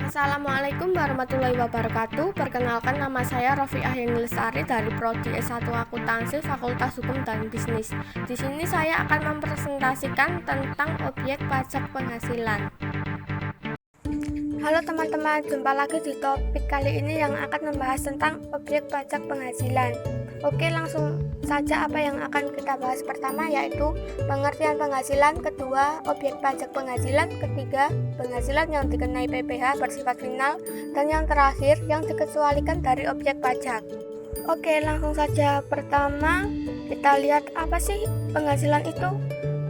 Assalamualaikum warahmatullahi wabarakatuh. Perkenalkan, nama saya Rofiah Yani Lestari dari Prodi S1 Akuntansi Fakultas Hukum dan Bisnis. Di sini saya akan mempresentasikan tentang objek pajak penghasilan. Halo teman-teman, jumpa lagi di topik kali ini yang akan membahas tentang objek pajak penghasilan. Oke, langsung saja apa yang akan kita bahas. Pertama yaitu pengertian penghasilan, kedua objek pajak penghasilan, ketiga penghasilan yang dikenai PPh bersifat final, dan yang terakhir yang dikecualikan dari objek pajak. Oke, langsung saja. Pertama kita lihat apa sih penghasilan itu.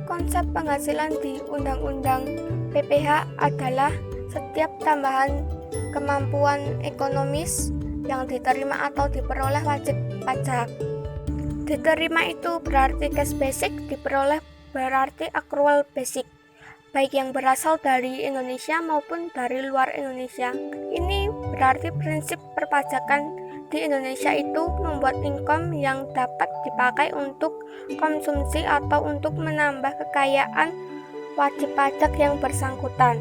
Konsep penghasilan di Undang-Undang PPh adalah setiap tambahan kemampuan ekonomis yang diterima atau diperoleh wajib pajak. Diterima itu berarti cash basic, diperoleh berarti accrual basic, baik yang berasal dari Indonesia maupun dari luar Indonesia. Ini berarti prinsip perpajakan di Indonesia itu membuat income yang dapat dipakai untuk konsumsi atau untuk menambah kekayaan wajib pajak yang bersangkutan.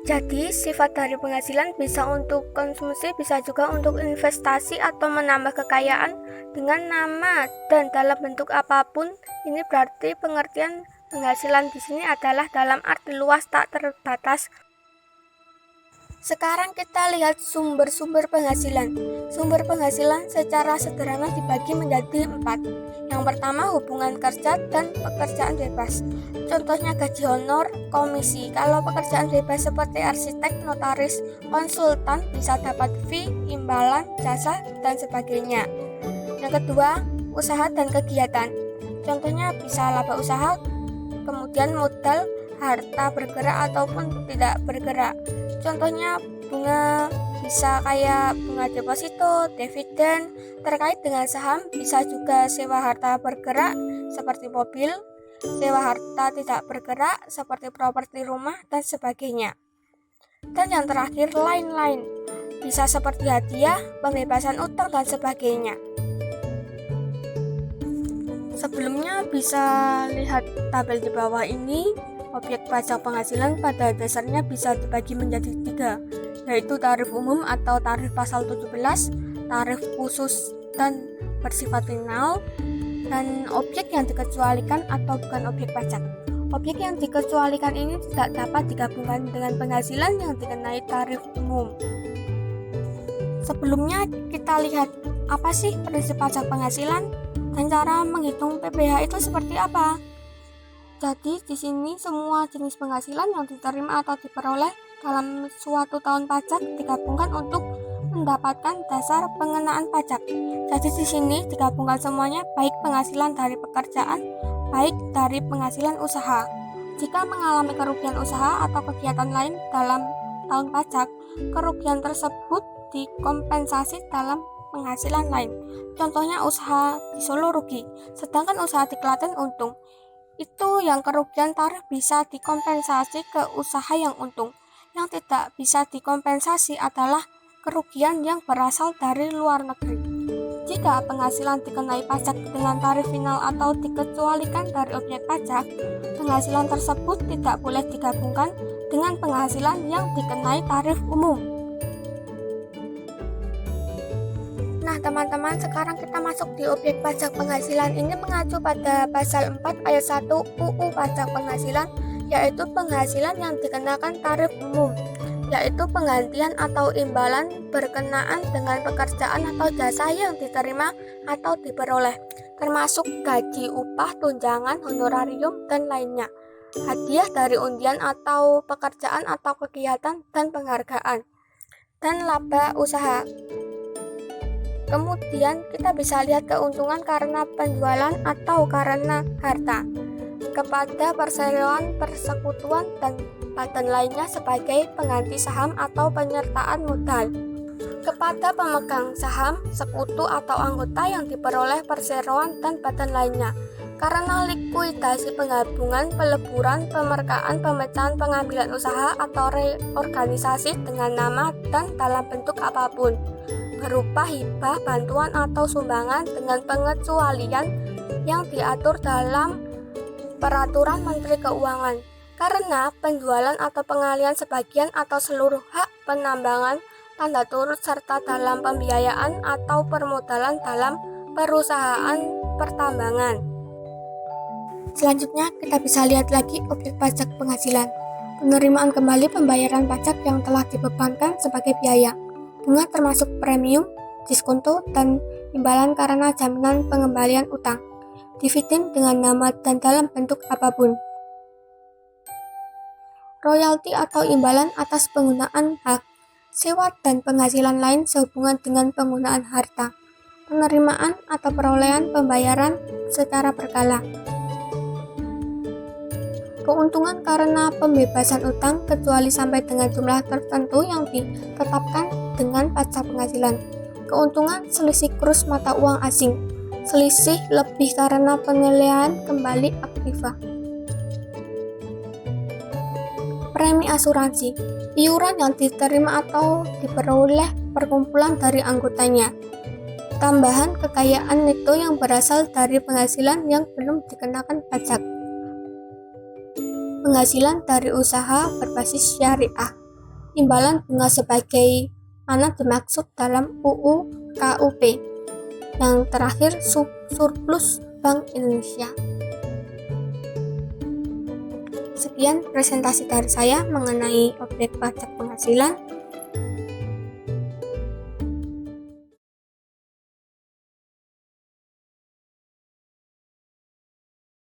Jadi, sifat dari penghasilan bisa untuk konsumsi, bisa juga untuk investasi atau menambah kekayaan dengan nama dan dalam bentuk apapun. Ini berarti pengertian penghasilan di sini adalah dalam arti luas tak terbatas. Sekarang kita lihat sumber-sumber penghasilan. Sumber penghasilan secara sederhana dibagi menjadi 4. Yang pertama, hubungan kerja dan pekerjaan bebas. Contohnya gaji honor, komisi. Kalau pekerjaan bebas seperti arsitek, notaris, konsultan bisa dapat fee, imbalan, jasa, dan sebagainya. Yang kedua, usaha dan kegiatan. Contohnya bisa laba usaha, kemudian modal, harta bergerak ataupun tidak bergerak. Contohnya bunga bisa kayak bunga deposito, dividen. Terkait dengan saham bisa juga sewa harta bergerak seperti mobil, sewa harta tidak bergerak seperti properti rumah dan sebagainya. Dan yang terakhir, lain-lain, bisa seperti hadiah, pembebasan utang dan sebagainya. Sebelumnya bisa lihat tabel di bawah ini. Objek pajak penghasilan pada dasarnya bisa dibagi menjadi 3, yaitu tarif umum atau tarif pasal 17, tarif khusus dan bersifat final, dan objek yang dikecualikan atau bukan objek pajak. Objek yang dikecualikan ini tidak dapat digabungkan dengan penghasilan yang dikenai tarif umum. Sebelumnya kita lihat apa sih prinsip pajak penghasilan dan cara menghitung PPh itu seperti apa. Jadi di sini semua jenis penghasilan yang diterima atau diperoleh dalam suatu tahun pajak digabungkan untuk mendapatkan dasar pengenaan pajak. Jadi di sini digabungkan semuanya, baik penghasilan dari pekerjaan, baik dari penghasilan usaha. Jika mengalami kerugian usaha atau kegiatan lain dalam tahun pajak, kerugian tersebut dikompensasi dalam penghasilan lain. Contohnya usaha di Solo rugi, sedangkan usaha di Klaten untung. Itu yang kerugian tarif bisa dikompensasi ke usaha yang untung. Yang tidak bisa dikompensasi adalah kerugian yang berasal dari luar negeri. Jika penghasilan dikenai pajak dengan tarif final atau dikecualikan dari objek pajak, penghasilan tersebut tidak boleh digabungkan dengan penghasilan yang dikenai tarif umum. Nah teman-teman, sekarang kita masuk di objek pajak penghasilan. Ini mengacu pada pasal 4 ayat 1 UU Pajak Penghasilan, yaitu penghasilan yang dikenakan tarif umum, yaitu penggantian atau imbalan berkenaan dengan pekerjaan atau jasa yang diterima atau diperoleh, termasuk gaji, upah, tunjangan, honorarium, dan lainnya, hadiah dari undian atau pekerjaan atau kegiatan dan penghargaan, dan laba usaha. Kemudian kita bisa lihat keuntungan karena penjualan atau karena harta kepada perseroan, persekutuan, dan badan lainnya sebagai pengganti saham atau penyertaan modal kepada pemegang saham, sekutu atau anggota yang diperoleh perseroan dan badan lainnya karena likuidasi penggabungan, peleburan, pemerkaan, pemecahan, pengambilan usaha atau reorganisasi dengan nama dan dalam bentuk apapun, berupa hibah, bantuan atau sumbangan dengan pengecualian yang diatur dalam Peraturan Menteri Keuangan. Karena penjualan atau pengalihan sebagian atau seluruh hak penambangan, tanda turut serta dalam pembiayaan atau permodalan dalam perusahaan pertambangan. Selanjutnya kita bisa lihat lagi objek pajak penghasilan. Penerimaan kembali pembayaran pajak yang telah dibebankan sebagai biaya. Bunga termasuk premium, diskonto, dan imbalan karena jaminan pengembalian utang. Dividen dengan nama dan dalam bentuk apapun. Royalti atau imbalan atas penggunaan hak, sewa dan penghasilan lain sehubungan dengan penggunaan harta. Penerimaan atau perolehan pembayaran secara berkala. Keuntungan karena pembebasan utang kecuali sampai dengan jumlah tertentu yang ditetapkan dengan pajak penghasilan. Keuntungan selisih kurs mata uang asing. Selisih lebih karena penilaian kembali aktiva. Premi asuransi, iuran yang diterima atau diperoleh perkumpulan dari anggotanya. Tambahan kekayaan neto yang berasal dari penghasilan yang belum dikenakan pajak. Penghasilan dari usaha berbasis syariah. Imbalan bunga sebagai mana dimaksud dalam UU KUP. Yang terakhir, surplus Bank Indonesia. Sekian presentasi dari saya mengenai objek pajak penghasilan.